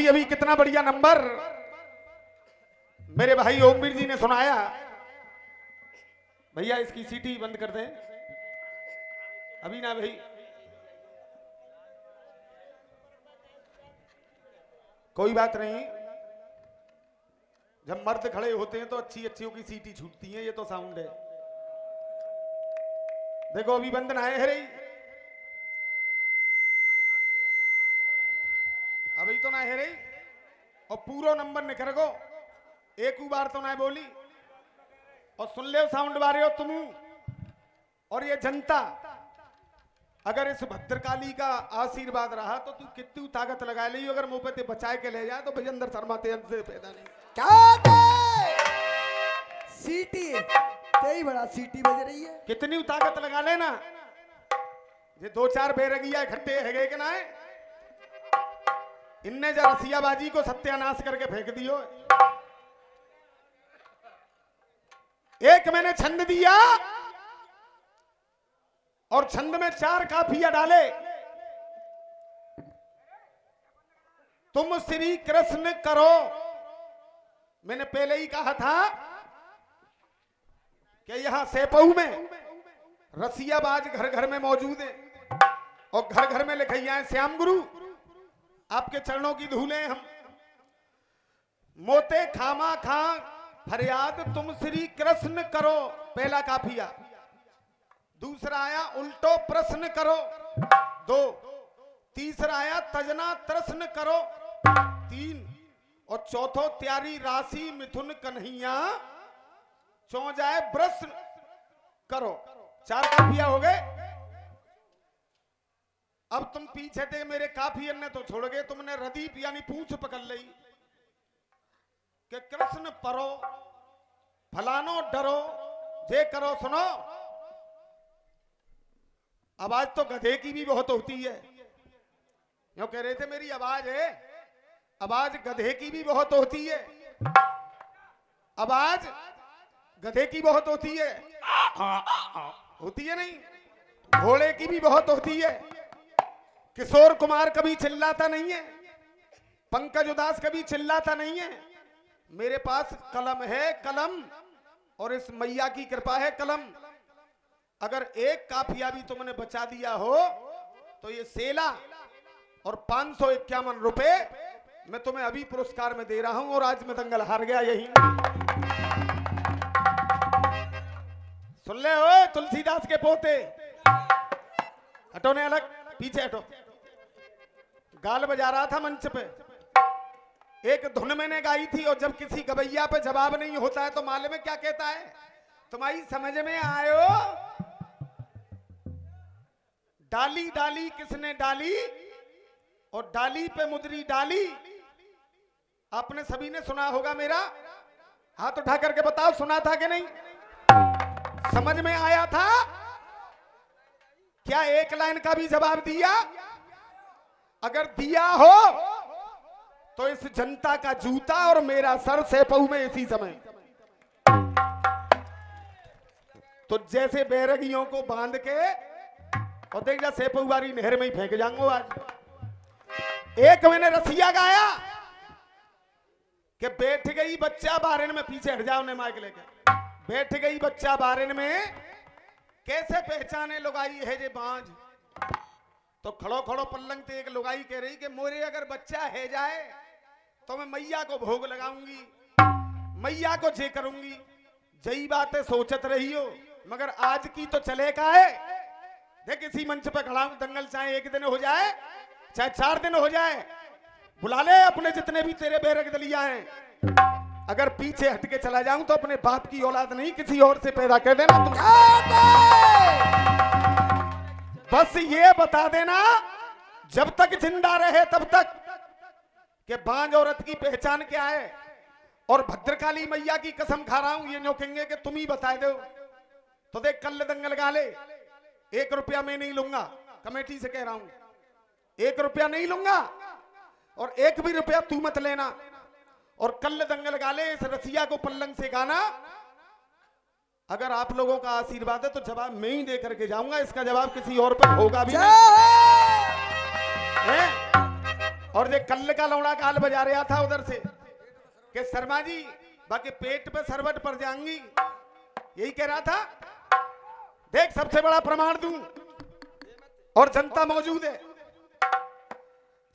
अभी कितना बढ़िया नंबर मेरे भाई ओमवीर जी ने सुनाया। भैया इसकी सीटी बंद कर दें अभी ना भाई, कोई बात नहीं। जब मर्द खड़े होते हैं तो अच्छी अच्छियों की सीटी छूटती हैं, ये तो साउंड है। देखो अभी बंद ना है रही, अभी तो ना है रही और पूरा नंबर निकर गो, एक बार तो ना बोली और सुन ले साउंड बारे हो तुम और ये जनता। अगर इस भद्रकाली का आशीर्वाद रहा तो तू कितनी ताकत लगा ली, अगर मुंह पे बचाए के ले जाए तो भजंदर शर्मा तेन से पैदा नहीं। क्या सीटी तेरी बड़ा सीटी बज रही है, कितनी ताकत लगा लेना। ये दो चार बेरगिया इकट्ठे है गए कि ना है, इनने जा रसियाबाजी को सत्यानाश करके फेंक दियो। एक मैंने छंद दिया और छंद में 4 काफिया डाले। तुम श्री कृष्ण करो, मैंने पहले ही कहा था कि यहां सेपऊ में रसियाबाज घर घर में मौजूद है और घर घर में लिखैया है श्याम गुरु आपके चरणों की धूलें हम। मोते खामा खा फरियाद तुम श्री कृष्ण करो, पहला काफिया। दूसरा आया उल्टो प्रश्न करो, 2। तीसरा आया तजना प्रश्न करो, 3। और चौथो त्यारी राशि मिथुन कन्हैया चौ जाए प्रश्न करो। 4 काफिया हो गए। अब तुम पीछे थे मेरे काफियन ने तो छोड़ गए, तुमने रदीप यानी पूंछ पकड़ ली कि कृष्ण परो फलानो डरो जे करो सुनो। आवाज तो गधे की भी बहुत होती है, क्यों कह रहे थे मेरी आवाज है, आवाज गधे की भी बहुत होती है, आवाज गधे की बहुत होती है, होती है नहीं, घोड़े की भी बहुत होती है। किशोर कुमार कभी चिल्लाता नहीं है, पंकज उदास कभी चिल्लाता नहीं है। मेरे पास कलम है, कलम, और इस मैया की कृपा है कलम। अगर एक काफिया भी तुमने बचा दिया हो तो ये सेला और 551 रुपए मैं तुम्हें अभी पुरस्कार में दे रहा हूं। और आज मैं दंगल हार गया यही। सुन ले ओए तुलसीदास के पोते, हटोने अलग, पीछे हटो। गाल बजा रहा था मंच पे, एक धुन मैंने गाई थी और जब किसी गवैया पे जवाब नहीं होता है तो मालूम है क्या कहता है, तुम्हारी समझ में आयो। डाली डाली किसने डाली और डाली पे मुदरी डाली, आपने सभी ने सुना होगा। मेरा हाथ उठा करके बताओ सुना था कि नहीं, समझ में आया था क्या? एक लाइन का भी जवाब दिया? अगर दिया हो तो इस जनता का जूता और मेरा सर सेपऊ में इसी समय। तो जैसे बैरगियों को बांध के और देख जा सेपऊ वाली नहर में ही फेंक जाऊंगा आज। एक मैंने रसिया गाया कि बैठ गई बच्चा बारन में, पीछे हट जाओ ने माइक लेके। बैठ गई बच्चा बारन में कैसे पहचाने लुगाई है जे बांझ। तो खड़ो खड़ो पल्लंग ते एक लुगाई कह रही कि मोरे अगर बच्चा है जाए तो मैं मैया को भोग लगाऊंगी, मैया को जे करूंगी। जई बातें सोचत रही हो मगर आज की तो चले का है। देख इसी मंच पे खड़ा हूं, दंगल चाहे 1 दिन हो जाए चाहे 4 दिन हो जाए, बुला ले अपने जितने भी तेरे बैरक दलिया हैं। अगर पीछे हट के चला जाऊं तो अपने बाप की औलाद नहीं किसी और से पैदा कर देना तुम। बस ये बता देना जब तक जिंदा रहे तब तक कि बांझ औरत की पहचान क्या है। और भद्रकाली मैया की कसम खा रहा हूं, ये नो कहेंगे कि तुम ही बता दो। तो देख कल दंगल गा ले, 1 रुपया मैं नहीं लूंगा, कमेटी से कह रहा हूं, 1 रुपया नहीं लूंगा और 1 भी रुपया तू मत लेना। और कल दंगल गा ले, इस रसिया को पल्लंग से गाना। अगर आप लोगों का आशीर्वाद है तो जवाब मैं ही दे करके जाऊंगा, इसका जवाब किसी और पर होगा भी नहीं। और ये कल्ल का लौड़ा काल बजा रहा था उधर से कि शर्मा जी बाकी पेट पे सरवट पड़ जाएंगी, यही कह रहा था। देख सबसे बड़ा प्रमाण दूं और जनता मौजूद है।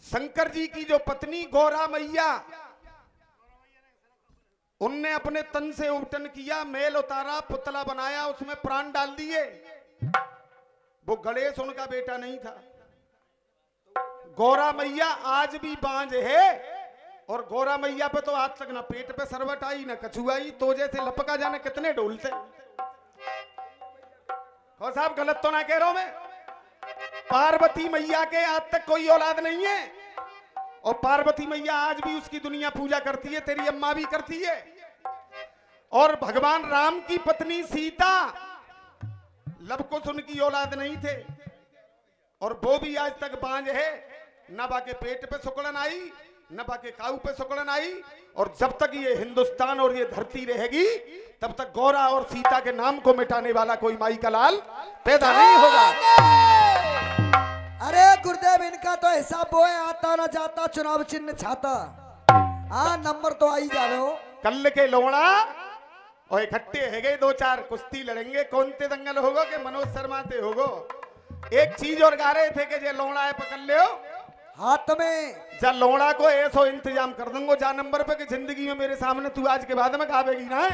शंकर जी की जो पत्नी गौरा मैया, उनने अपने तन से उबटन किया, मेल उतारा, पुतला बनाया, उसमें प्राण डाल दिए। वो गणेश उनका बेटा नहीं था। गौरा मैया आज भी बांझ है और गौरा मैया पे तो आज तक ना पेट पे सरवट आई ना कछू आई, तो जैसे लपका जाने कितने डोलते। और साहब गलत तो ना कह रहा हूं मैं। पार्वती मैया के आज तक कोई औलाद नहीं है और पार्वती मैया आज भी उसकी दुनिया पूजा करती है, तेरी अम्मा भी करती है। और भगवान राम की पत्नी सीता, लब कुछ उनकी औलाद नहीं थे और वो भी आज तक बांझ है, न बाके पेट पे सुकड़न आई न बाके काऊ पे सुकड़न आई। और जब तक ये हिंदुस्तान और ये धरती रहेगी तब तक गौरा और सीता के नाम को मिटाने वाला कोई माई का लाल पैदा नहीं होगा। अरे गुरुदेव, इनका तो हिसाब वो है, आता ना जाता चुनाव चिन्ह छाता। हाँ, नंबर तो आई जा रहे हो। कल के लोड़ा और इकट्ठे है गए, दो चार कुश्ती लड़ेंगे, कौन ते दंगल होगो कि मनोज शर्मा ते होगो। एक चीज और गा रहे थे कि जे लोड़ा है पकड़ ले हाथ में, जा लोड़ा को ऐसो इंतजाम कर दूंगा जा नंबर पे कि जिंदगी में मेरे सामने तू आज के बाद में गावेगी ना।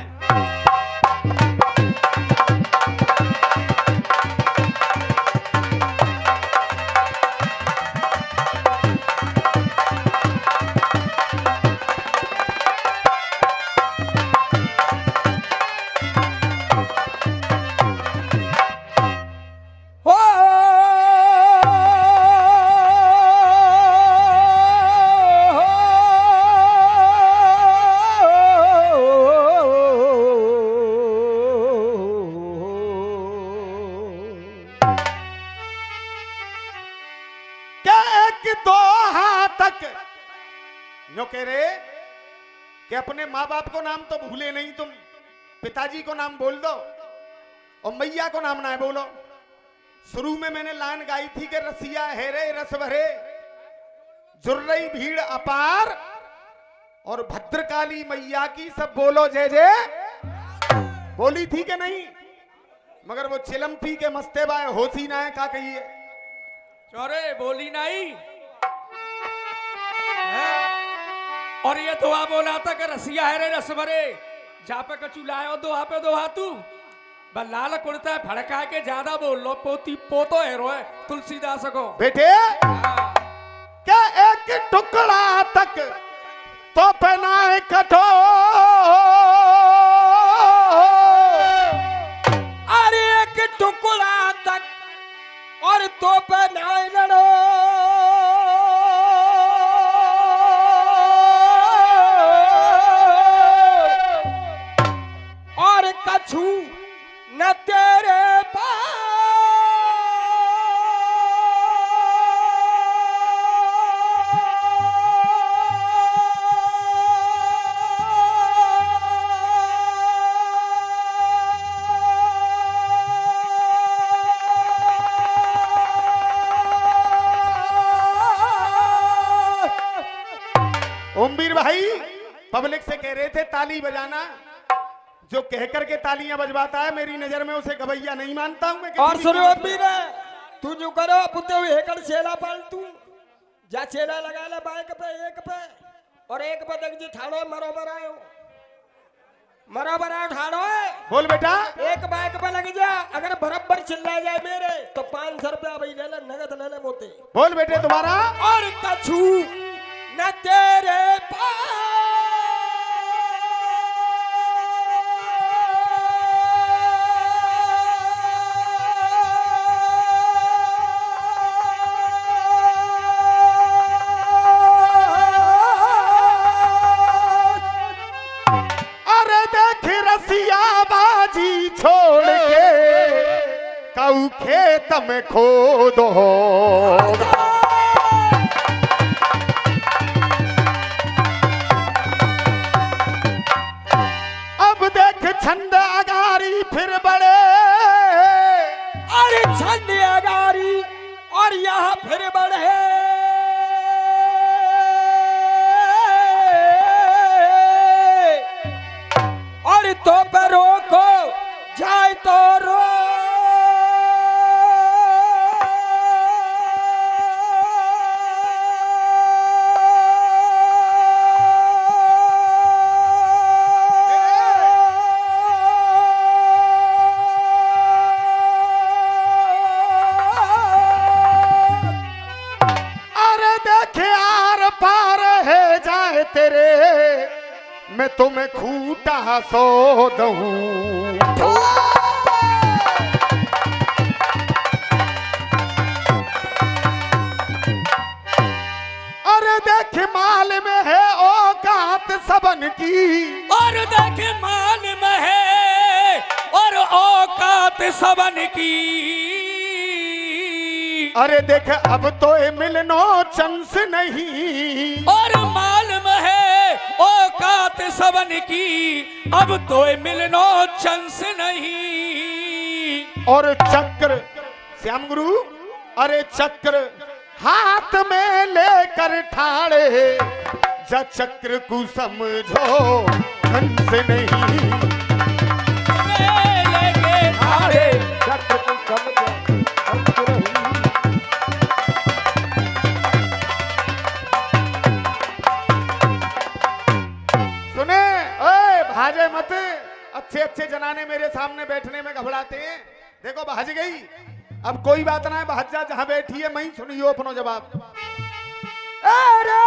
कह रहे कि अपने माँ बाप को नाम तो भूले नहीं तुम, पिताजी को नाम बोल दो और मैया को नाम ना बोलो। शुरू में मैंने लाइन गाई थी कि रसिया है रे रस भरे, जुर्रई भीड़ अपार और भद्रकाली मैया की सब बोलो जय जय, बोली थी कि नहीं? मगर वो चिलम पी के मस्ते बाय होशी ना है, का कहिए चौरे बोली नहीं और ये दुआ बोला था कि रसिया है रे रस भरे, जा पे कचू लायो दुआ पे दुआ तू लाल कुर्ता फड़का के ज्यादा बोल लो, पोती पोतो है रोए तुलसीदास को बेटे। क्या एक टुकड़ा तक तो पहनाए कठोर, अरे एक टुकड़ा तक और तो पहनाए लड़ो, और कछू न तेरे पास ओमवीर भाई पब्लिक से कह रहे थे ताली बजाना, जो कह करके तालियां बजवाता है मेरी नजर में उसे गवैया नहीं मानता हूं मैं। और सुनो ओमवीर, तू जो करो पुते हुए एकड़ छेला पाल तू जा छेला लगा ले बाइक पे एक पे और एक पे देख जी ठाड़ो मरो बरायो ठाड़ो है। बोल बेटा, एक बाइक पे लग जा, अगर बराबर चिल्ला जाए मेरे तो 500 रुपया भाई ले ले, नगद ले ले मोते। बोल बेटे दोबारा। और कछू न तेरे पास छोड़ के काऊ खेत में खो दो, अब देख छंद अगारी फिर बड़े, अरे छंद अगारी और यहाँ फिर बढ़े, तुम्हें खूटा सो दऊं। अरे देख माल में है औकात सबन की, और देख माल में है और औकात सबन की। अरे देख अब तो ये मिलनो चांस नहीं, और माल में है औकात सबन की, अब तो ये मिलनो चांस नहीं। और चक्र श्याम गुरु, अरे चक्र हाथ में लेकर ठाड़े, जा चक्र को समझो हंस नहीं। लेके ठाड़े चक्र को समझो हंस नहीं। सुने ओए भाजे मत, अच्छे अच्छे जनाने मेरे सामने बैठने में घबराते हैं। देखो भाज गई, अब कोई बात ना है, भाजा जहां बैठी है मैं सुनियो अपनो जवाब। अरे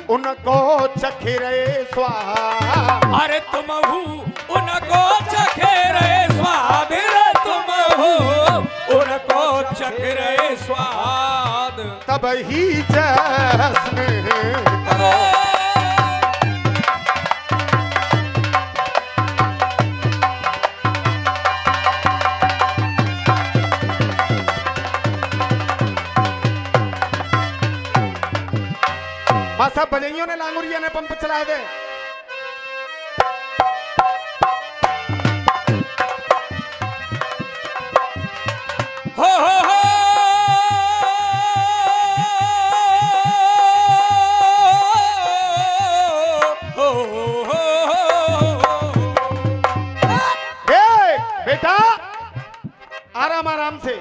उनको चखेरे स्वाद, अरे तुम हो उनको चखेरे स्वाद, रे तुम हो उनको चखेरे स्वाद, तब ही जश्न करो। सब बजइयों ने लांगुरिया ने पंप चलाए दे। हो बेटा आराम आराम से,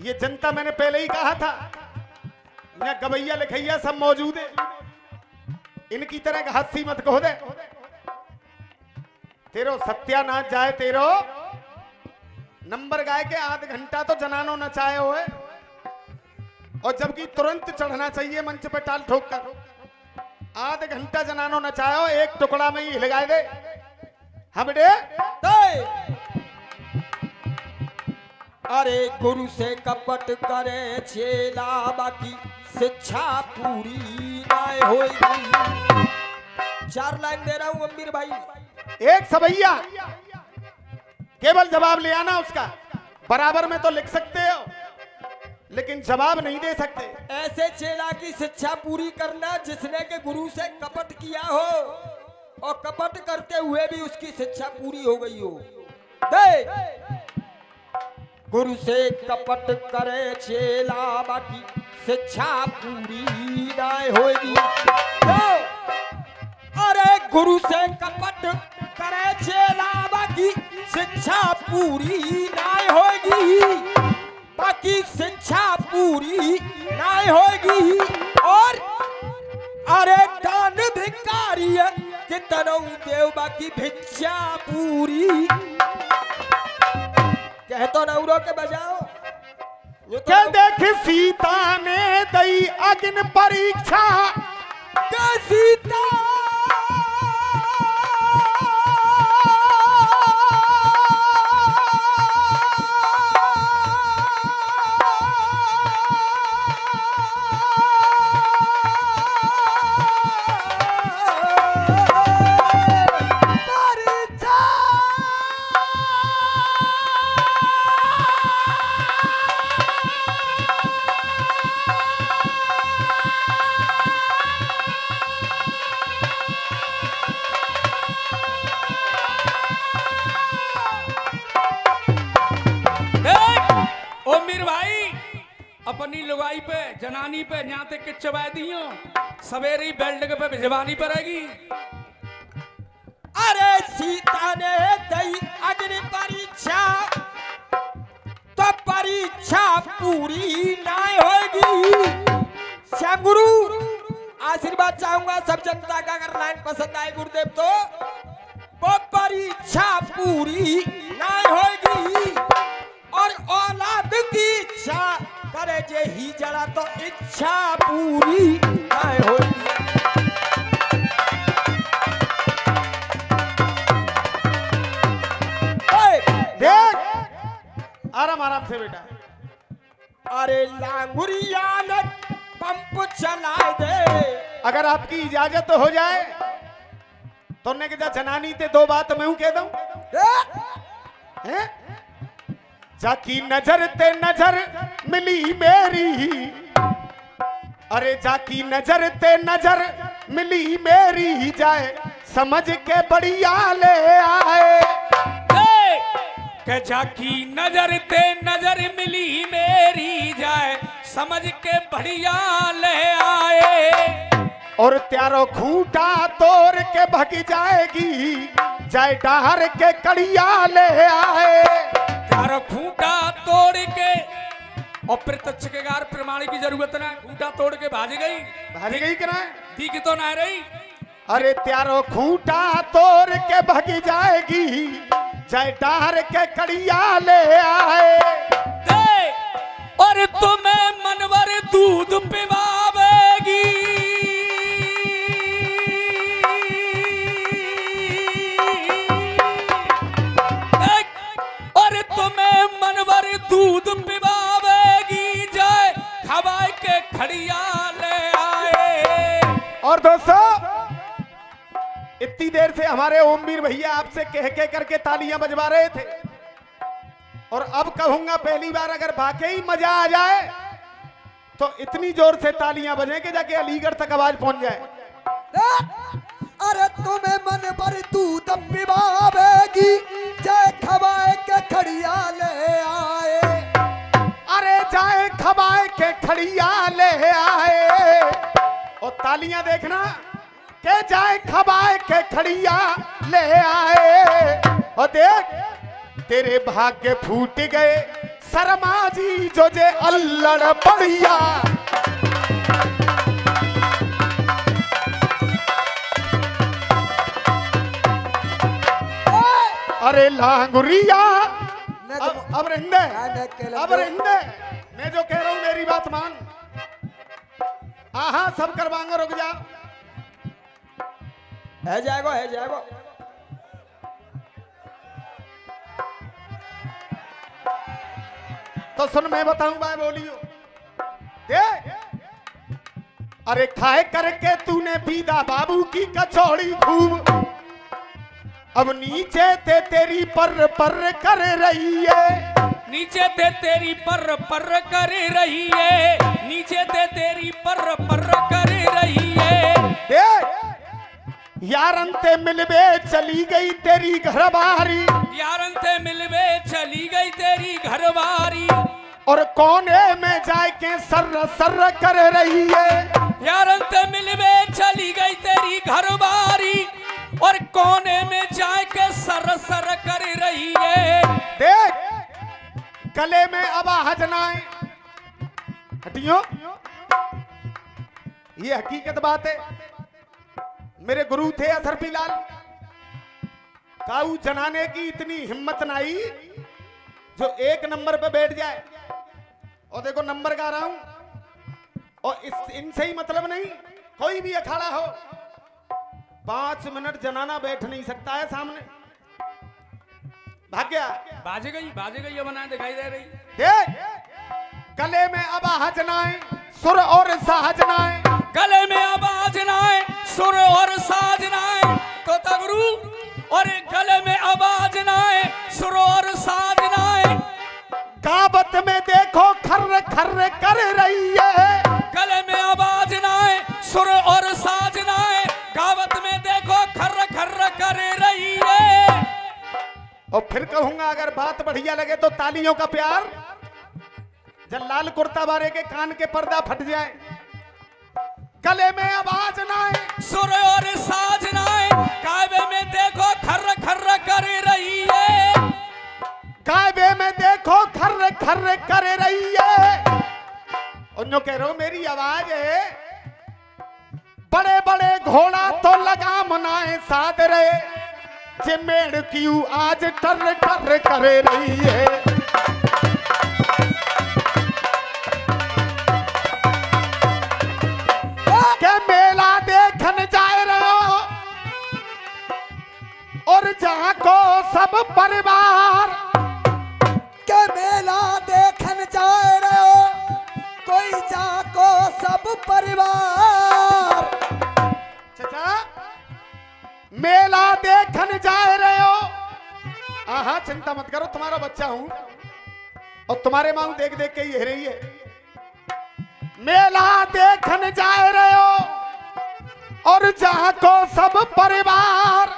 ये जनता मैंने पहले ही कहा था, यहाँ गवैया लिखैया सब मौजूद है, इनकी तरह का हस्सी मत कहो दे, तेरो सत्यानाश जाए। तेरो नंबर गाय के आध घंटा तो जनानो नचाए हुए, और जबकि तुरंत चढ़ना चाहिए मंच पे टाल ठोक कर, आध घंटा जनानो नचायो, एक टुकड़ा में ही हिल गाए दे। हम दे अरे गुरु से कपट करे चेला, बाकी शिक्षा पूरी ना होगी। 4 लाइन दे रहा हूं अमीर भाई। एक सवैया केवल जवाब ले आना उसका, बराबर में तो लिख सकते हो लेकिन जवाब नहीं दे सकते। ऐसे चेला की शिक्षा पूरी करना जिसने के गुरु से कपट किया हो और कपट करते हुए भी उसकी शिक्षा पूरी हो गई हो। दे गुरु से कपट करे चेला, बाकी शिक्षा पूरी ना होगी। अरे गुरु से कपट करे चेला, बाकी शिक्षा पूरी ना होगी, बाकी शिक्षा पूरी ना होगी। और अरे दान भिखारी कितनों देव, बाकी भिक्षा पूरी। कह तो नौरो के बजाओ। क्या देख सीता ने दई अग्नि परीक्षा, क्या सीता लुगाई पे जनानी पे न्याते के चबा दियो सवेरे ही बेल्ट पे भिजवानी पड़ेगी। अरे सीता ने दई अग्नि परीक्षा तो परीक्षा पूरी ना होगी। श्याम गुरु आशीर्वाद चाहूंगा सब जनता का, अगर लाइन पसंद आए गुरुदेव तो वो परीक्षा पूरी ना होगी। और औलाद की इच्छा करे जे ही जड़ा तो इच्छा पूरी ना होगी। देख आराम आराम से बेटा। अरे लांगुरिया ने पंप चला दे। अगर आपकी इजाजत हो जाए तो ने के जनानी ते दो बात मैं कह दूं। हैं? जाकी नजर ते नजर मिली मेरी, अरे जाकी नजर ते नजर मिली मेरी, जाए समझ के बढ़िया ले आए। के जाकी नजर ते नजर मिली मेरी, जाए समझ के बढ़िया ले आए। और त्यारो खूंटा तोड़ के भग जाएगी, जाए डहर के कड़िया ले आए। त्यारो खूंटा तोड़ के और प्रत्यक्ष के गार प्रमाण की जरूरत ना, खूंटा तोड़ के भाज गई कि ना दी की तो ना रही। अरे त्यारो खूंटा तोड़ के भग जाएगी, जाए डहर के कड़िया ले आए। और तुम्हें मनवर दूध पिवावेगी, और तुम्हें मनवर दूध पिवावेगी, जाए खवाए के खड़िया ले आए। और दोस्तों इतनी देर से हमारे ओमवीर भैया आपसे कह करके तालियां बजवा रहे थे, और अब कहूंगा पहली बार अगर वाकई मजा आ जाए तो इतनी जोर से तालियां बजें कि जाके अलीगढ़ तक आवाज पहुंच जाए। अरे तुम्हें मन पर दूध पिवावेगी, जाए खवाए के खड़िया ले आए। अरे जाए खवाए के खड़िया ले आए। और तालियां देखना के जाए खवाए के खड़िया ले आए। और देख तेरे भाग्य फूट गए शर्मा जी जो जे अल्लड़ बढ़िया। अरे लांगुरिया अब रहंदे, अब रहंदे, मैं जो कह रहा हूं मेरी बात मान। आहा सब करवाऊंगा, रुक जा। है जाएगो, है जाएगो। तो सुन मैं बताऊं भाई बोलियो दे। अरे खाए करके तूने पीदा बाबू की कचौड़ी खूब, अब नीचे ते तेरी पर कर रही है। नीचे ते तेरी पर कर रही है, नीचे ते तेरी पर कर रही है। यारन ते मिलबे चली गई तेरी घरवारी, यारन ते मिलबे चली गई तेरी घरवारी। और कोने में जाके सर्र सर्र कर रही है। यारन ते मिलबे चली गई तेरी घरवारी, और कोने में जाके सर्र सर्र कर रही है। देख गले में आवाज ना आए, हटियो, ये हकीकत बात है। मेरे गुरु थे असरफी लाल, काऊ जनाने की इतनी हिम्मत नहीं जो एक नंबर पे बैठ जाए। और देखो नंबर गा रहा हूं, और इनसे ही मतलब नहीं, कोई भी अखाड़ा हो 5 मिनट जनाना बैठ नहीं सकता है सामने। भाग्या बाज गई ये बनाए दिखाई दे रही। देख गले में आवाज ना आए, सुर और साज ना आए, गले में आवाज ना आए, सुर और साज ना आए तो तगरू। और गले में आवाज ना आए, सुर और साज ना आए। गावत में देखो खर्र खर्र कर रही है। गले में आवाज ना आए, सुर और साज ना आए, गावत में देखो खर्र खर्र कर रही है। और फिर कहूंगा अगर बात बढ़िया लगे तो तालियों का प्यार जब लाल कुर्ता बारे के कान के पर्दा फट जाए, गले में आवाज ना आए, सुर और साज ना आए, कायबे में देखो खर्र खर्र कर रही है, कायबे में देखो खर्र खर्र कर रही है। उन्हों कह रहे मेरी आवाज है, बड़े बड़े घोड़ा तो लगा मनाए साध रहे, जे मेड़ क्यों आज टर टर कर रही है। के मेला देखन जाए रहे हो और जहां को सब परिवार, के मेला देखन जाए रहे हो कोई जाको सब परिवार। चाचा मेला देखन जाए रहे हो, हाँ चिंता मत करो, तुम्हारा बच्चा हूं और तुम्हारे मांग देख देख के ये रही है। मेला देखन जाए रहे हो और जहां को सब परिवार,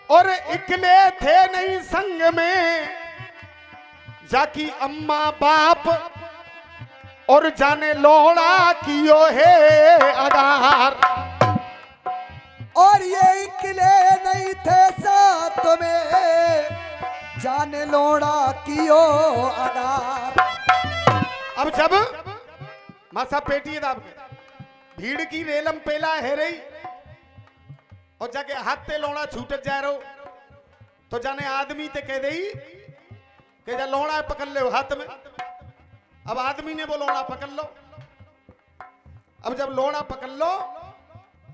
और इकले थे नहीं संग में, जाकी अम्मा बाप और जाने लोड़ा कियो है आधार। और ये इकले नहीं थे साथ में, जाने लोड़ा कियो आधार। अब जब मासा पेटी दाब भीड़ की रेलम पेला है रही और जाके हाथ ते लोड़ा छूट जा रहो, तो जाने आदमी ते कह दई कि जा लोड़ा पकड़ ले हाथ में। अब आदमी ने वो लोड़ा पकड़ लो। अब जब लोड़ा पकड़ लो,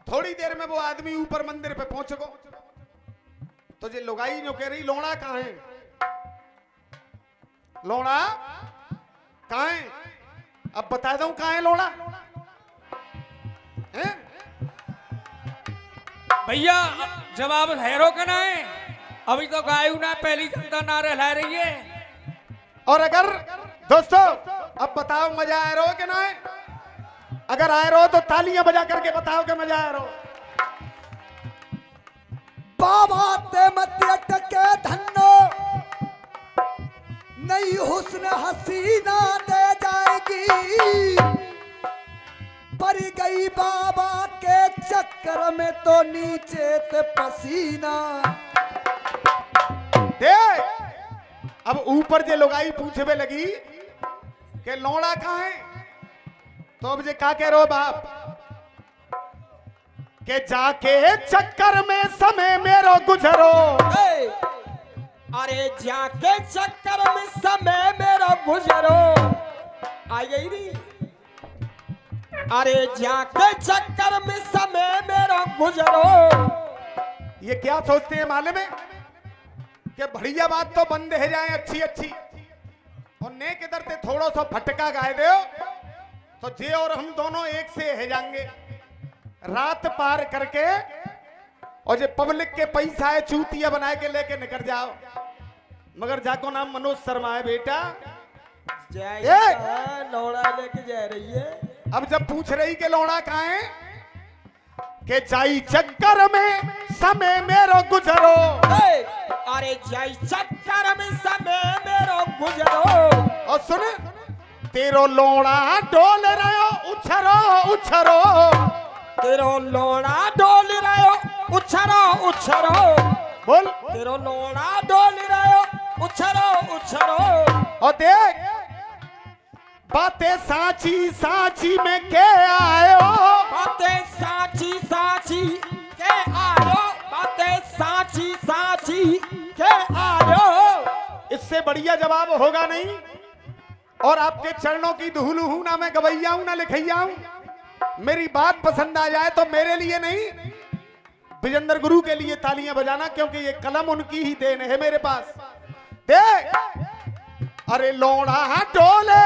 थोड़ी देर में वो आदमी ऊपर मंदिर पे पहुंच गो, तो जे लुगाई जो कह रही लोड़ा कहाँ है, लोड़ा कहाँ है? अब बता दूं कहाँ है लोड़ा? हैं? भैया जवाब हैरो का ना है, अभी तो गायू ना पहली जनता नारे ला रही है। और अगर दोस्तों अब बताओ मजा आ रहा हो कि ना है? अगर आ रहा हो तो तालियां बजा करके बताओ कि मजा आ रहा हो। बाबा ते मत अटके धन्नो, नई हुस्न हसीना दे जाएगी, पर गई बाबा के चक्कर में तो नीचे ते पसीना। दे अब ऊपर जे लोगाई पूछवे लगी कि लोड़ा कहाँ है, तो अब जे का कह रहे हो बाप के जाके चक्कर में समय मेरो गुजरो। अरे जाके चक्कर में समय मेरा गुजरो, आ गई नहीं। अरे जाके चक्कर में समय मेरा गुजरो। ये क्या सोचते हैं मालूम है कि बढ़िया बात तो बंद है जाए अच्छी अच्छी, और ने के दर ते थोड़ा सा फटका गाए दो तो जे और हम दोनों एक से है जाएंगे रात पार करके, और जे पब्लिक के पैसा है चूतिया बना के लेके निकल जाओ। मगर जाको नाम मनोज शर्मा है बेटा, लौड़ा लेके जा रही है। अब जब पूछ रही कि लौड़ा कहाँ है, के जाई चक्कर में समय मेरो गुजरो। अरे जाई चक्कर में समय मेरो गुजरो। और सुन तेरो लोड़ा डोल रहो उछरो उछरो, तेरो लोड़ा डोल रहो उछरो उछरो। बोल तेरो लोड़ा डोल रहो उछरो उछरो। और देख बातें साची साची में के आयो, बातें साची साची के आयो, बातें साची साची के आयो। इससे बढ़िया जवाब होगा नहीं। और आपके चरणों की धूल हूं ना, मैं गवैया हूं ना लिखैया हूं। मेरी बात पसंद आ जाए तो मेरे लिए नहीं, विजेंद्र गुरु के लिए तालियां बजाना, क्योंकि ये कलम उनकी ही देन है मेरे पास। देख अरे लोड़ा डोले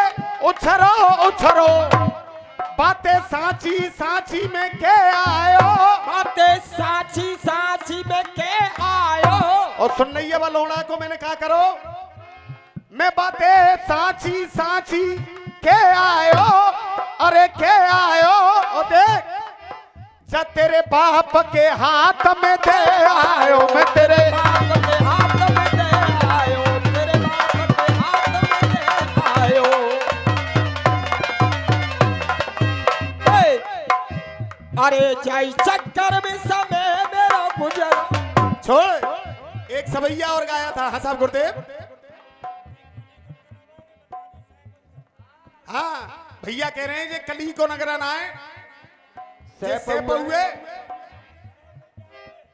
उछरो उछरो, बातें साची साची में के आयो, बातें साची साची में के आयो। और सुन नहीं है लोड़ा को मैंने कहा करो, मैं बातें साची साची के आयो, अरे के आयो। और देख जा तेरे बाप के हाथ में दे आयो, मैं तेरे बाप के हाथ में दे आयो, तेरे बाप के हाथ में दे आयो। अरे जाई चक्कर में समय मेरा गुजर। छोड़, एक सवैया और गाया था। हाँ साहब गुरुदेव। हाँ भैया कह रहे हैं कि कली को नगरा ना आए सेपहुए,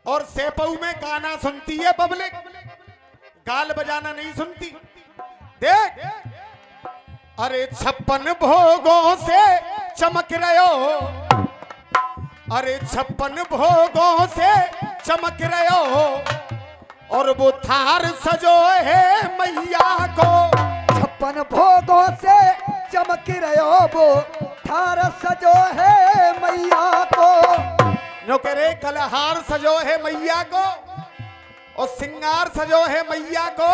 और सेपहू में गाना सुनती है पब्लिक, गाल बजाना नहीं सुनती। देख, अरे 56 भोगों से चमक रहे हो, अरे 56 भोगों से चमक रहे हो, और वो थार सजो है मैया को। 56 भोगों से चमक रहे हो, वो थार सजो है मैया को। जो कह रहे कलहार सजो है मैया को, और सिंगार सजो है मैया को,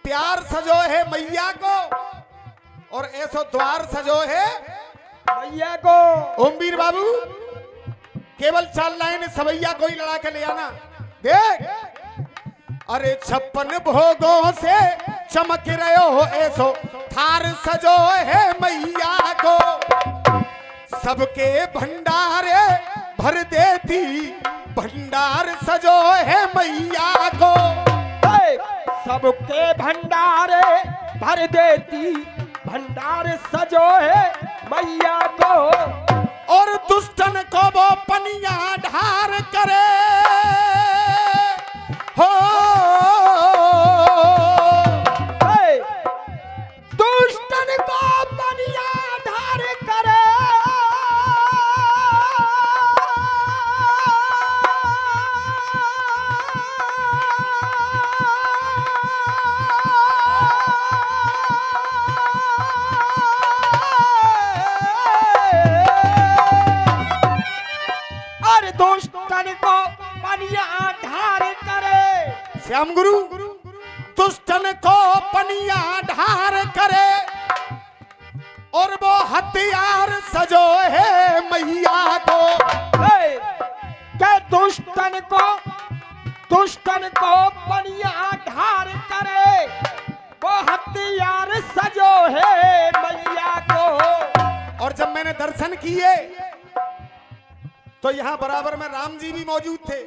प्यार सजो है मैया को, और ऐसो द्वार सजो है मैया को। ओमवीर बाबू केवल 4 लाइन सवैया को ही लड़ा के ले आना। देख, अरे 56 भोगों से चमक रहे हो, ऐसो थार सजो है मैया को। सबके भंडारे भर देती, भंडार सजो है मैया को। सबके भंडारे भर देती, भंडार सजो है मैया को। और दुष्टन को वो पनिया ढार करे हो, दुष्टन को पनिया ढार करे। दुष्टन को पनिया ढार करे। श्याम गुरु, दुष्टन को पनिया ढार करे, और वो हथियार सजो है मैया को। क्या दुष्टन को पनिया ढार करे, वो हथियार सजो है मैया को। और जब मैंने दर्शन किए तो यहाँ बराबर में राम जी भी मौजूद थे,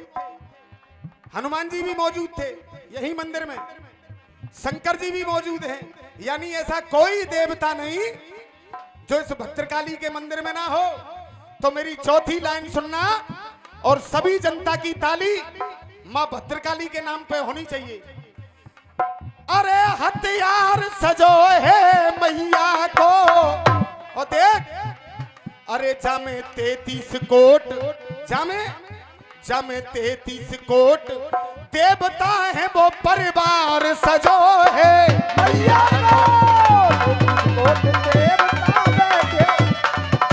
हनुमान जी भी मौजूद थे, यही मंदिर में शंकर जी भी मौजूद हैं। यानी ऐसा कोई देवता नहीं जो इस भद्रकाली के मंदिर में ना हो। तो मेरी चौथी लाइन सुनना, और सभी जनता की ताली मां भद्रकाली के नाम पे होनी चाहिए। अरे हथियार सजो है मैया को, और देख, अरे जामे 33 कोट, जामे 33 कोट, देवता है वो परिवार सजो है मैया को। देवता बैठे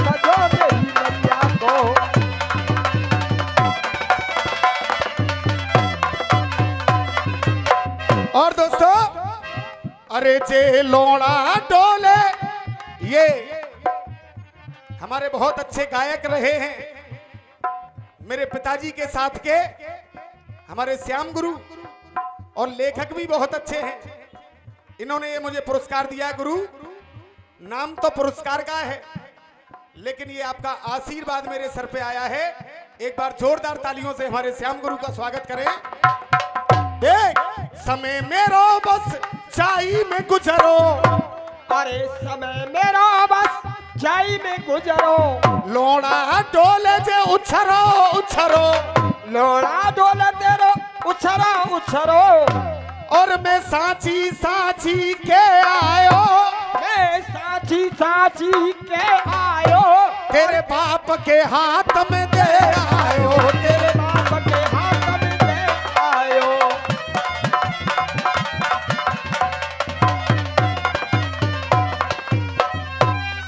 सजो मेरी मैया को। और दोस्तों, अरे जे लोड़ा डोले, ये हमारे बहुत अच्छे गायक रहे हैं मेरे पिताजी के साथ के हमारे श्याम गुरु, और लेखक भी बहुत अच्छे हैं। इन्होंने ये मुझे पुरस्कार दिया। गुरु, नाम तो पुरस्कार का है, लेकिन ये आपका आशीर्वाद मेरे सर पे आया है। एक बार जोरदार तालियों से हमारे श्याम गुरु का स्वागत करें। देख, समय मेरो बस चाई में गुजरो, अरे समय मेरो बस चाई में गुजरो। लोड़ा डोले जे उछरो उछरो, लोड़ा डोले तेरो उछरो उछरो। और मैं साची साची के आयो, मैं साची साची के आयो। तेरे बाप के हाथ में दे आयो, तेरे बाप के हाथ में दे आयो।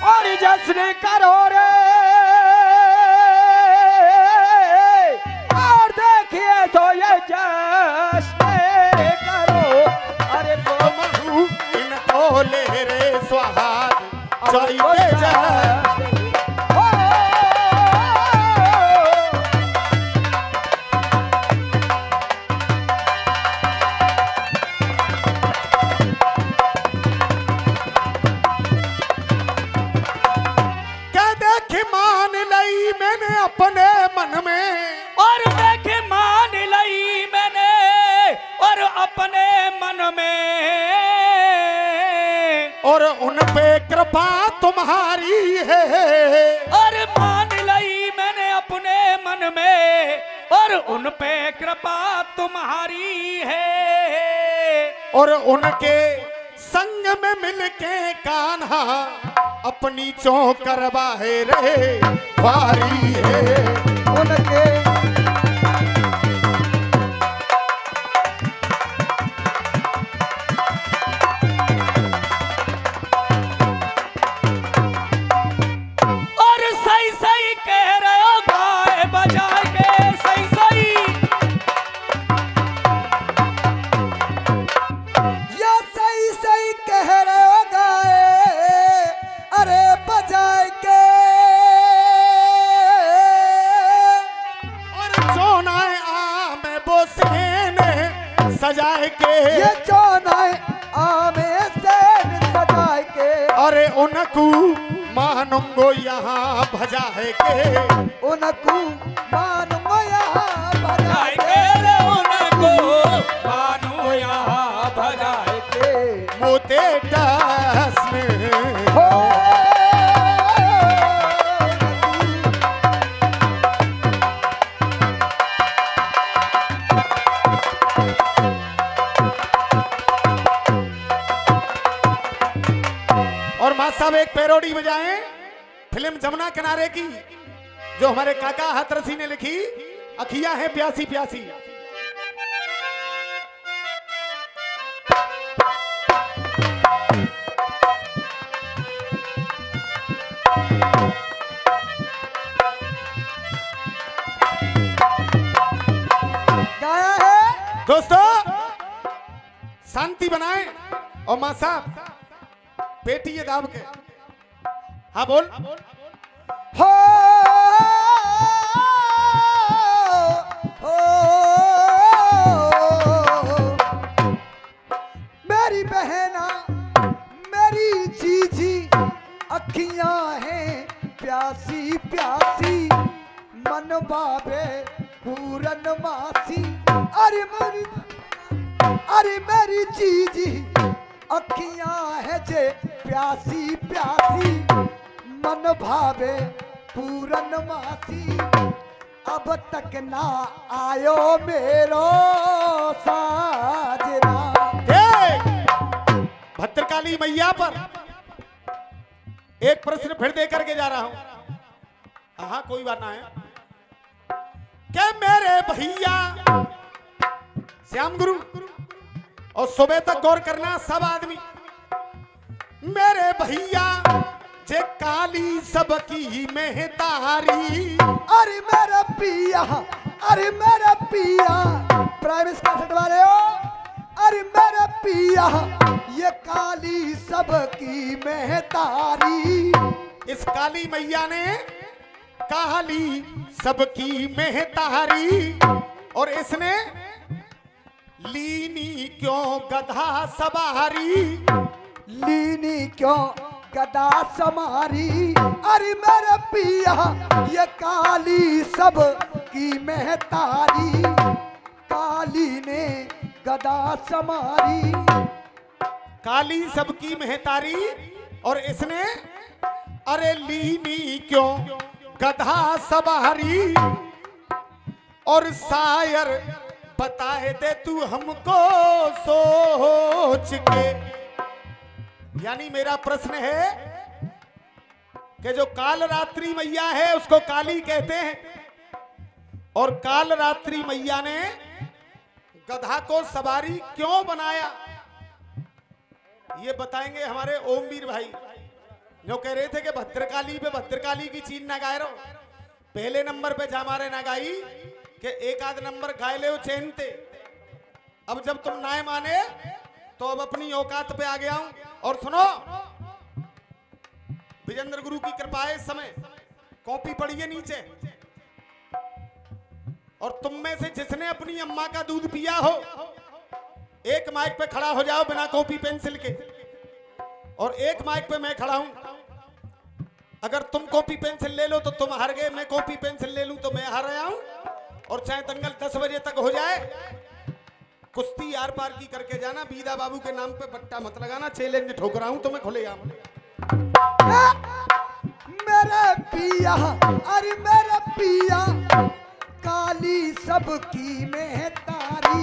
और जश्न करो रे, और देखिए तो ये जश्न करो। अरे महू इनको ले रे स्वाहार चोरी के जा। उन पे कृपा तुम्हारी है। और मान लई मैंने अपने मन में, और उन पे कृपा तुम्हारी है। और उनके संग में मिलके कान्हा अपनी चौकर बाहे रे भारी है। उनके और सही सही कह रहे हो गाए बजा के, सही सही या सही सही कह रहे हो गाए अरे बजाए के। और चौनाए आमे बोसेन सजाए के। ये चौनाए आमे से सजाए के। अरे उनको मानूंगो यहाँ भजा है के। उनको मान मया बजाए बजाए के रे, उनको मानो यहाँ बजाए के। मोते दास में हो और माँ साहब एक पैरोडी बजाएं फिल्म जमुना किनारे की, जो हमारे काका हाथरसी ने लिखी, अखियां हैं प्यासी प्यासी। गाया है। दोस्तों शांति बनाएं। और माँ साहब पेटी ये दाब के, हाँ बोल। हो हो मेरी बहना मेरी जीजी अखियां हैं प्यासी प्यासी मन बाबे पूरन मासी। अरे मेरी जीजी अखियां है जे प्यासी प्यासी मन भावे पूरन मासी। अब तक ना आयो मेरो साजना। भद्रकाली मैया पर एक प्रश्न फिर दे करके जा रहा हूं। हाँ कोई बात ना है। क्या मेरे भैया श्याम गुरु, और सुबह तक गौर करना सब आदमी, मेरे भैया जे काली सबकी मेहतारी। अरे मेरा पिया, अरे मेरा पिया प्राइवेट कैसेट वाले हो। अरे मेरा पिया ये काली सबकी मेहतारी। इस काली मैया ने काली सबकी मेहतारी, और इसने लीनी क्यों गधा सवारी। लीनी क्यों गदा समारी। अरे मेरा पिया ये काली सब की मेहतारी। काली ने गदा समारी। काली सबकी मेहतारी, और इसने अरे लीनी क्यों गधा सवारी। और शायर बताए दे तू हमको सोच के। यानी मेरा प्रश्न है कि जो काल रात्रि मैया है उसको काली कहते हैं, और काल रात्रि मैया ने गधा को सवारी क्यों बनाया, ये बताएंगे हमारे ओमवीर भाई, जो कह रहे थे कि भद्रकाली पे भद्रकाली की चीन ना गाय रहो। पहले नंबर पे जामारे ना गाई कि एक आध नंबर गाय ले चैनते। अब जब तुम ना माने तो अब अपनी औकात पे आ गया हूं। और सुनो, विजेंद्र गुरु की कृपा है, इस समय कॉपी पढ़िए नीचे, और तुम में से जिसने अपनी अम्मा का दूध पिया हो एक माइक पे खड़ा हो जाओ बिना कॉपी पेंसिल के, और एक माइक पे मैं खड़ा हूं। अगर तुम कॉपी पेंसिल ले लो तो तुम हार गए, मैं कॉपी पेंसिल ले लूं तो मैं हार रहा हूं। और चाहे दंगल 10 बजे तक हो जाए, कुश्ती आर पार की करके जाना, बीदा बाबू के नाम पे बट्टा मत लगाना, चैलेंज ठोक रहा हूं तो मैं खुलेआम। मेरे पिया, अरे मेरे पिया, काली सबकी में तारी।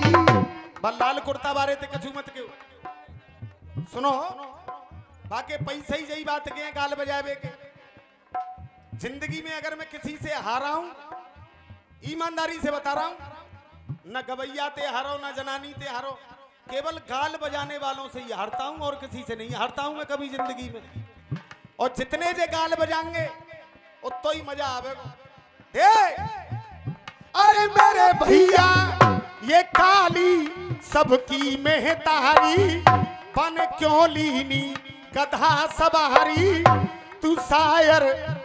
लाल कुर्ता बारे ते कछु मत क्यों सुनो, बाकी पैसे ही यही बात के गाल बजावे के। जिंदगी में अगर मैं किसी से हारा हूं, ईमानदारी से बता रहा हूं, न गवैया ते हारो न जनानी ते हारो, केवल गाल बजाने वालों से ही हारता हूं और किसी से नहीं हारता हूं मैं कभी जिंदगी में। और जितने जे गाल बजाएंगे उतो ही मजा आवेगा। अरे मेरे भैया ये काली सबकी मेहतारी, बन क्यों लीनी गधा सवारी, तू शायर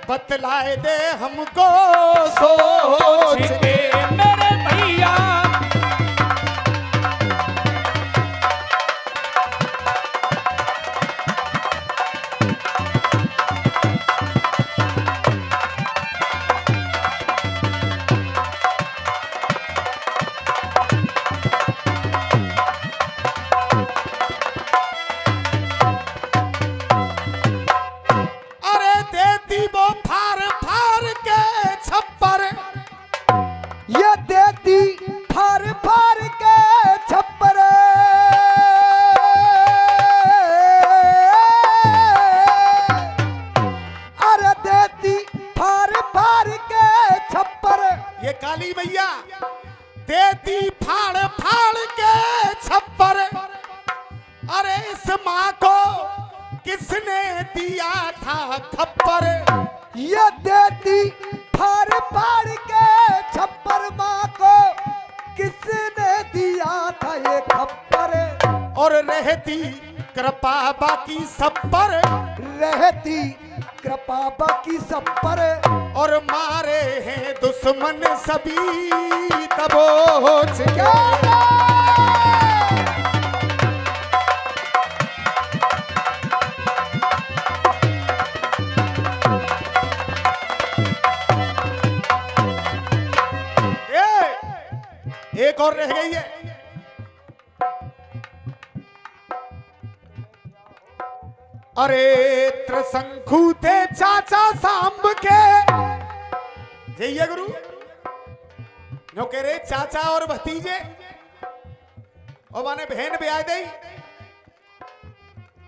बतलाए दे हमको सोच के मेरे भैया। काली मैया देती फाड़ फाड़ के छप्पर। अरे इस माँ को किसने दिया था खप्पर, ये देती फाड़ फाड़ के छप्पर, माँ को किसने दिया था ये खप्पर। और रहती कृपा बाकी सब पर, रहती कृपा बाकी सब पर, और मारे हैं दुश्मन सभी दबोच के। एक और रह गई है। अरे त्रिशंकु थे चाचा सांब के, जय गुरु जो कह रहे चाचा और भतीजे, और माने बहन ब्याह दे,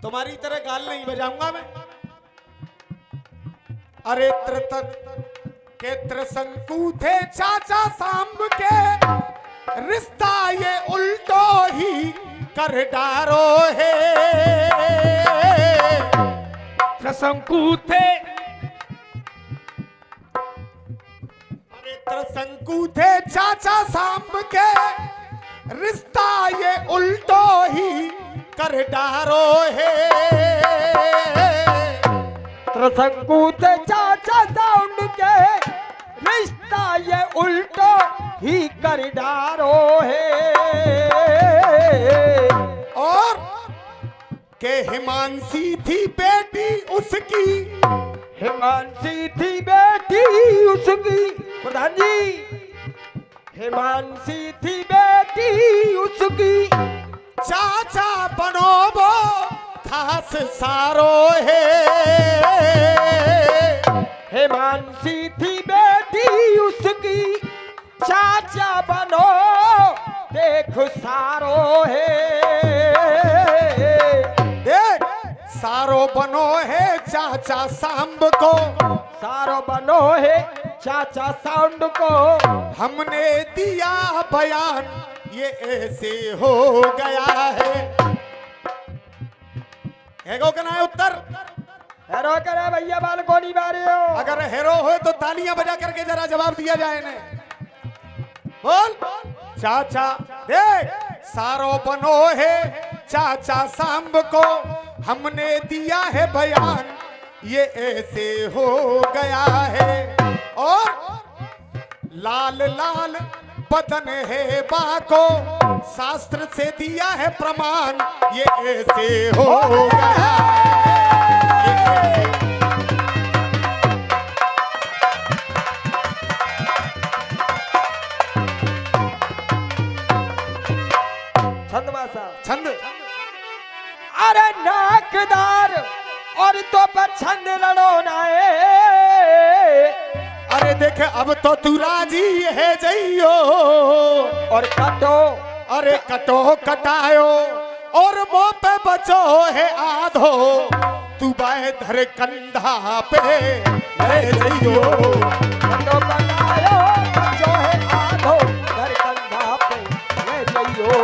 तुम्हारी तरह गाल नहीं बजाऊंगा मैं। अरे के त्रिशंकु थे चाचा सांब के, रिश्ता ये उल्टो ही कर डारो है। त्रिशंकु थे, अरे त्रिशंकु थे चाचा सांब के, रिश्ता ये उल्टो ही कर डारो है। त्रिशंकु थे चाचा सांब के, रिश्ता ये उल्टो ही कर डारो है। और के हिमांशी थी बेटी उसकी, हिमांशी थी बेटी उसकी, प्रधान जी हिमांशी थी बेटी उसकी, चाचा बनो वो खास सारो है। हिमांशी थी बेटी उसकी, चाचा बनो देख सारो है। देख सारो बनो है चाचा सांब को, सारो बनो है चाचा सांब को, हमने दिया बयान ये ऐसे हो गया है। हेगो का ना उत्तर हेरो करे भैया बालकोनी बारे हो। अगर हेरो हो तो तालियां बजा करके जरा जवाब दिया जाए ने। बोल चाचा देख सारो बनो है चाचा सांब को, हमने दिया है बयान ये ऐसे हो गया है। और लाल लाल बदन है बाको, शास्त्र से दिया है प्रमाण ये ऐसे हो गया है। देख अब तो तू राजी है जइयो और कटो अरे कटो कटायो और मुंह पे बचो है आधो तू बाय धर कंधा पे है जइयो कटो कटायो बचो है आधो धर कंधा पे है जइयो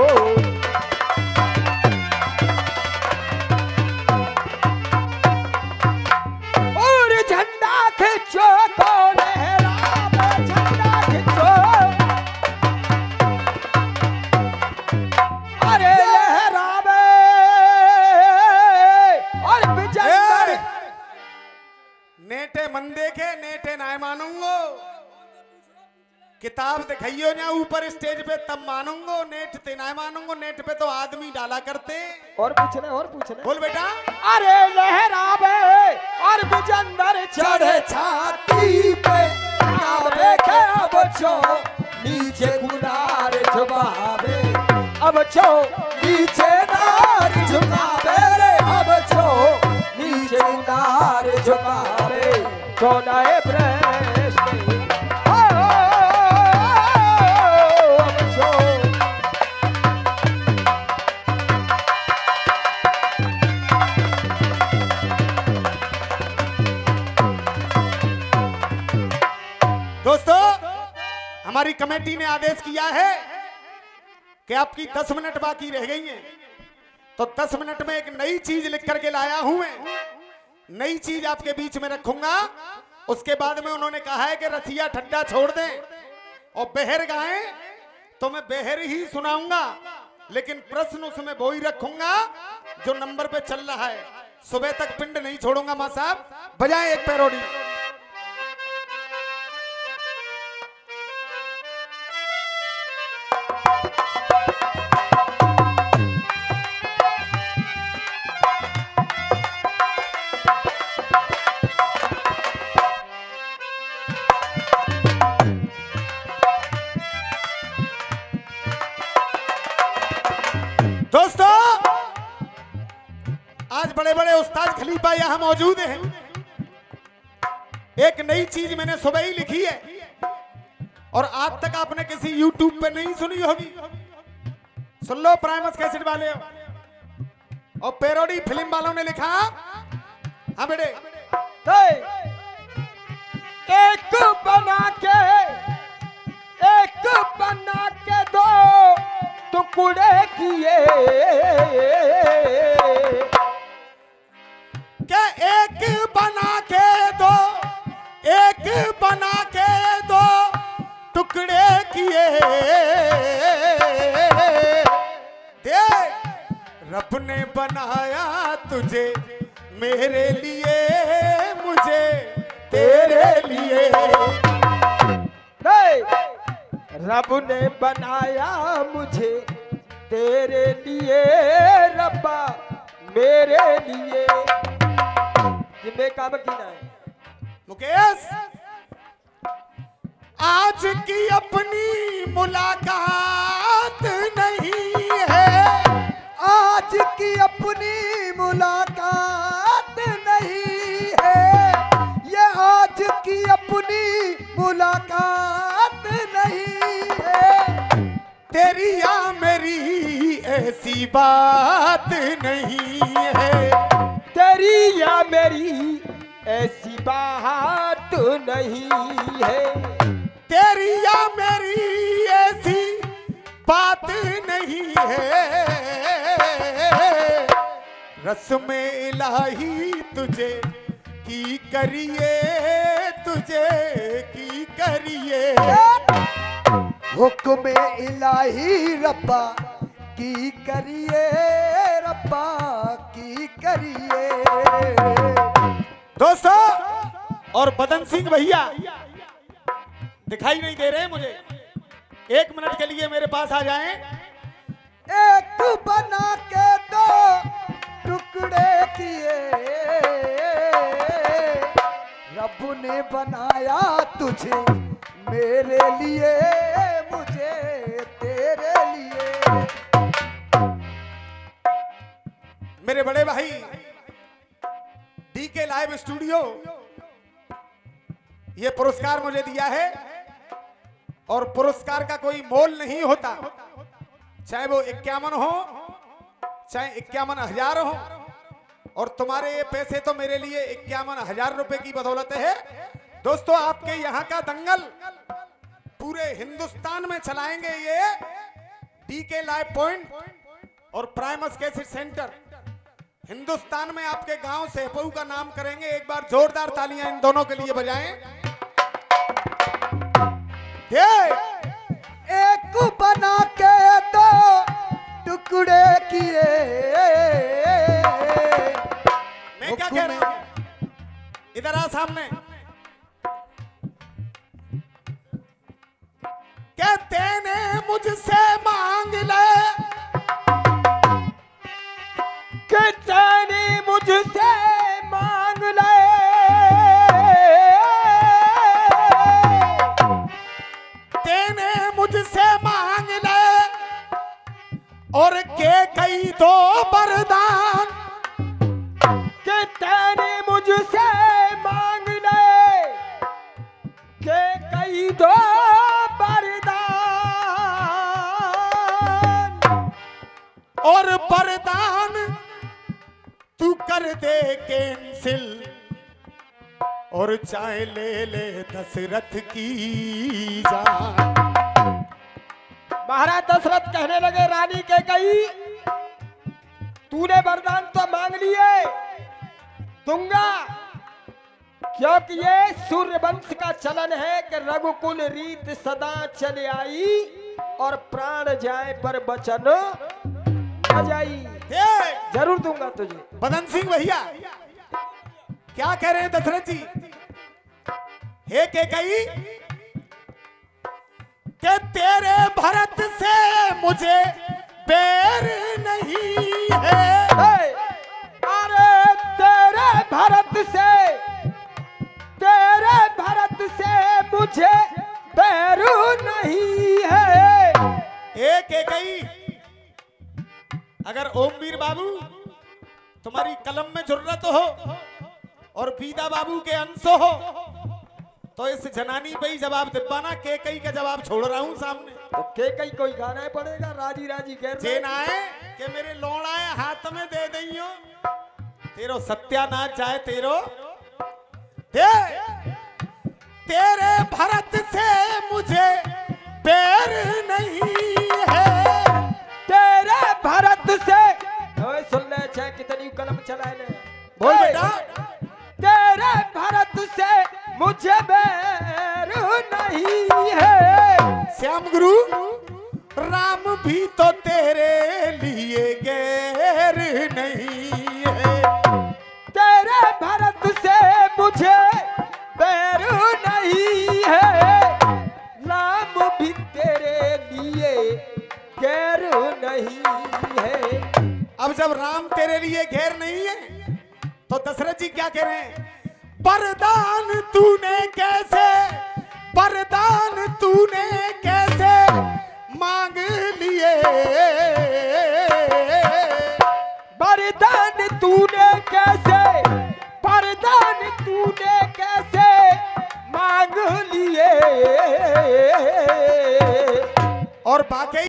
और झंडा खिंचो को लहरावे झंडा खिंचो अरे लहरावे और विजय नेटे मन देखे नेटे ना मानूंगो किताब दिखाइयो ना ऊपर स्टेज पे तब मानूंगो नेट ते ना मानूंगो नेट पे तो आदमी डाला करते और पूछना बोल बेटा अरे लहरावे और विजंदर चढ़े छाती पे आवे के अब चो नीचे कुनार झुकावे अब चो नीचे नार झुकावे रे अब चो नीचे कुनार झुकावे सोनाए ब्रश अब चो दोस्तों हमारी कमेटी ने आदेश किया है कि आपकी 10 मिनट बाकी रह गई हैं तो 10 मिनट में एक नई चीज लिख करके लाया हूं मैं नई चीज आपके बीच में रखूंगा उसके बाद में उन्होंने कहा है कि रसिया ठड्डा छोड़ दें और बेहर गाएं तो मैं बेहर ही सुनाऊंगा लेकिन प्रश्न उसमें वो ही रखूंगा जो नंबर पे चल रहा है सुबह तक पिंड नहीं छोड़ूंगा मां साहब बजाएं एक पैरोडी दोस्तों आज बड़े बड़े उस्ताद खलीफा यहां मौजूद हैं एक नई चीज मैंने सुबह ही लिखी है और आज तक आपने किसी YouTube पे नहीं सुनी होगी सुन लो प्राइमस कैसेट वाले और पैरोडी फिल्म वालों ने लिखा हाँ बेटे एक बना के दो टुकड़े किए क्या एक बना के दो टुकड़े किए देख रब ने बनाया तुझे मेरे लिए मुझे तेरे लिए रब ने बनाया मुझे तेरे लिए रब्बा मेरे लिए जिम्मे काम की ना है मुकेश आज की अपनी मुलाकात नहीं है आज की अपनी मुलाकात नहीं है ये आज की अपनी मुलाकात नहीं है तेरी या मेरी ऐसी बात नहीं है तेरी या मेरी ऐसी बात नहीं है तेरी या मेरी ऐसी बात नहीं है रस्म इलाही तुझे की करिए हुक्म इलाही रब्बा की करिए रब्बा की करिए दोस्तों और बदन सिंह भैया दिखाई नहीं दे रहे मुझे 1 मिनट के लिए मेरे पास आ जाएं एक बना के दो टुकड़े किए रब ने बनाया तुझे मेरे लिए मुझे तेरे लिए मेरे बड़े भाई डीके लाइव स्टूडियो ये पुरस्कार मुझे दिया है और पुरस्कार का कोई मोल नहीं होता, चाहे वो 51 हो चाहे 51,000 हो, और तुम्हारे ये पैसे तो मेरे लिए 51,000 रुपए की बदौलत है। दोस्तों, आपके यहाँ का दंगल पूरे हिंदुस्तान में चलाएंगे ये डीके लाइव पॉइंट और प्राइमस कैसेट सेंटर। हिंदुस्तान में आपके गांव सेहपऊ का नाम करेंगे। एक बार जोरदार तालियां इन दोनों के लिए बजाएं। एक बना के दो टुकड़े किए। मैं क्या कह रहा हूं, इधर आ सामने। कहते ने मुझसे मांग ले, कहते ने मुझसे मांग ले, तेने मुझसे मांग ले, और के कई दो वरदान। के तेने मुझसे मांग ले, के कई दो वरदान, और वरदान तू कर दे कैंसिल, और चाहे ले ले दशरथ की जान। महाराज दशरथ कहने लगे, रानी के कई तूने वरदान तो मांग लिए, दूंगा, क्योंकि ये सूर्यवंश का चलन है कि रघुकुल रीत सदा चले आई, और प्राण जाए पर वचन न जाई। जरूर दूंगा तुझे। बदन सिंह भैया क्या कह रहे हैं दशरथ जी? हे केकई, के तेरे भरत से मुझे बैर नहीं है। अरे तेरे भरत से मुझे बैर नहीं है। एक केकई, अगर ओमवीर बाबू तुम्हारी कलम में जरूरत हो और बीदा बाबू के अंश हो, तो इस जनानी पे ही जवाब दिलवाना। केकई का जवाब छोड़ रहा हूं सामने। तो केकई कोई गाना पड़ेगा, राजी राजी कह रहे। जेन आए कि मेरे लौड़ाए हाथ में दे दइयो, तेरो सत्यानाश जाए तेरो। दे तेरे भरत से मुझे बैर नहीं है। तेरे भरत से सुन ले, चाहे कितनी कलम चलाए ले, बोल बेटा। तेरे भरत से मुझे बैर नहीं है। श्याम गुरु, राम भी तो तेरे लिए गैर नहीं है। तेरे भरत से मुझे बैर नहीं है, राम भी तेरे लिए गैर नहीं है। अब जब राम तेरे लिए गैर नहीं है, तो दशरथ जी क्या कह रहे हैं? वरदान तूने कैसे, वरदान तूने कैसे मांग लिए। वरदान तूने कैसे, वरदान तूने कैसे मांग लिए। और बाकी